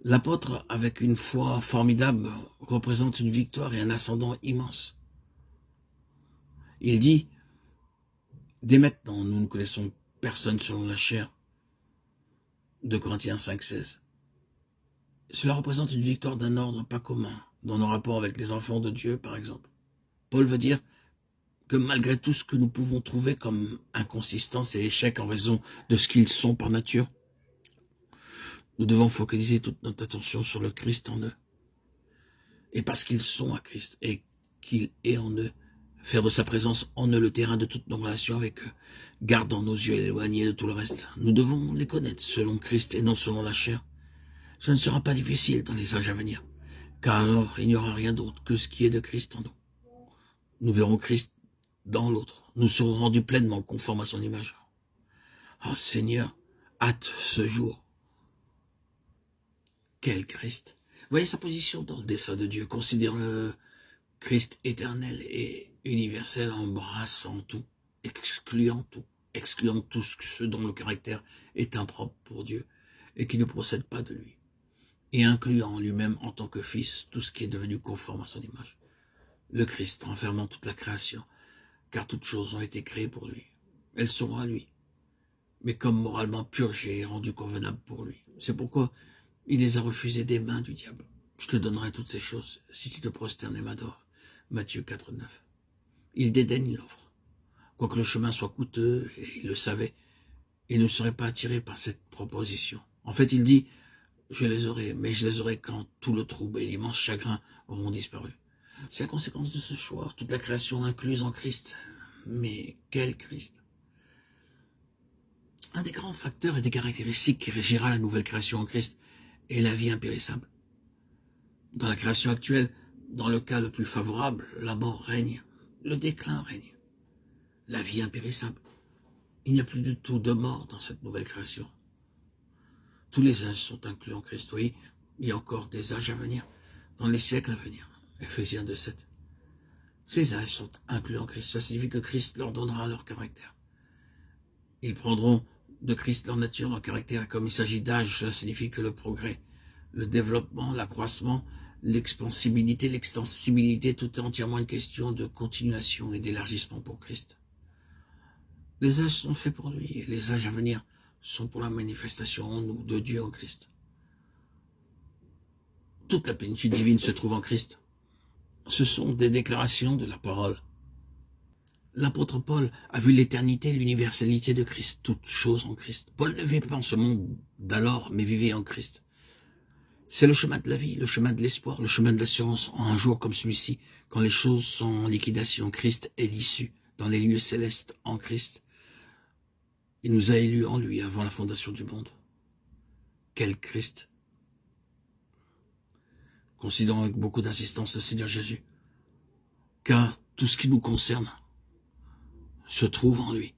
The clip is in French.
L'apôtre, avec une foi formidable, représente une victoire et un ascendant immense. Il dit, dès maintenant, nous ne connaissons personne selon la chair, 2 Corinthiens 5,16. Cela représente une victoire d'un ordre pas commun, dans nos rapports avec les enfants de Dieu, par exemple. Paul veut dire que malgré tout ce que nous pouvons trouver comme inconsistance et échec en raison de ce qu'ils sont par nature, nous devons focaliser toute notre attention sur le Christ en eux. Et parce qu'ils sont à Christ et qu'il est en eux, faire de sa présence en eux le terrain de toutes nos relations avec eux, gardant nos yeux éloignés de tout le reste. Nous devons les connaître selon Christ et non selon la chair. Ce ne sera pas difficile dans les âges à venir, car alors il n'y aura rien d'autre que ce qui est de Christ en nous. Nous verrons Christ dans l'autre. Nous serons rendus pleinement conformes à son image. Oh Seigneur, hâte ce jour. Quel Christ! Voyez sa position dans le dessein de Dieu. Considère le Christ éternel et universel, embrassant tout, excluant tout ce dont le caractère est impropre pour Dieu et qui ne procède pas de lui, et incluant en lui-même en tant que fils tout ce qui est devenu conforme à son image. Le Christ renfermant toute la création, car toutes choses ont été créées pour lui. Elles seront à lui, mais comme moralement purgées et rendues convenables pour lui. C'est pourquoi il les a refusées des mains du diable. Je te donnerai toutes ces choses si tu te prosternes et m'adores. Matthieu 4, 9. Il dédaigne l'offre. Quoique le chemin soit coûteux, et il le savait, il ne serait pas attiré par cette proposition. En fait, il dit, je les aurai, mais je les aurai quand tout le trouble et l'immense chagrin auront disparu. C'est la conséquence de ce choix, toute la création incluse en Christ. Mais quel Christ! Un des grands facteurs et des caractéristiques qui régira la nouvelle création en Christ est la vie impérissable. Dans la création actuelle, dans le cas le plus favorable, la mort règne, le déclin règne, la vie impérissable. Il n'y a plus du tout de mort dans cette nouvelle création. Tous les âges sont inclus en Christ. Oui, il y a encore des âges à venir, dans les siècles à venir. Ephésiens 2,7. Ces âges sont inclus en Christ. Ça signifie que Christ leur donnera leur caractère. Ils prendront de Christ leur nature, leur caractère. Et comme il s'agit d'âge, cela signifie que le progrès, le développement, l'accroissement, l'expansibilité, l'extensibilité, tout est entièrement une question de continuation et d'élargissement pour Christ. Les âges sont faits pour lui, et les âges à venir sont pour la manifestation en nous de Dieu en Christ. Toute la plénitude divine se trouve en Christ. Ce sont des déclarations de la parole. L'apôtre Paul a vu l'éternité et l'universalité de Christ, toutes choses en Christ. Paul ne vivait pas en ce monde d'alors, mais vivait en Christ. C'est le chemin de la vie, le chemin de l'espoir, le chemin de l'assurance en un jour comme celui-ci, quand les choses sont en liquidation. Christ est l'issue dans les lieux célestes en Christ. Il nous a élus en lui avant la fondation du monde. Quel Christ! Considérons avec beaucoup d'insistance le Seigneur Jésus, car tout ce qui nous concerne se trouve en lui.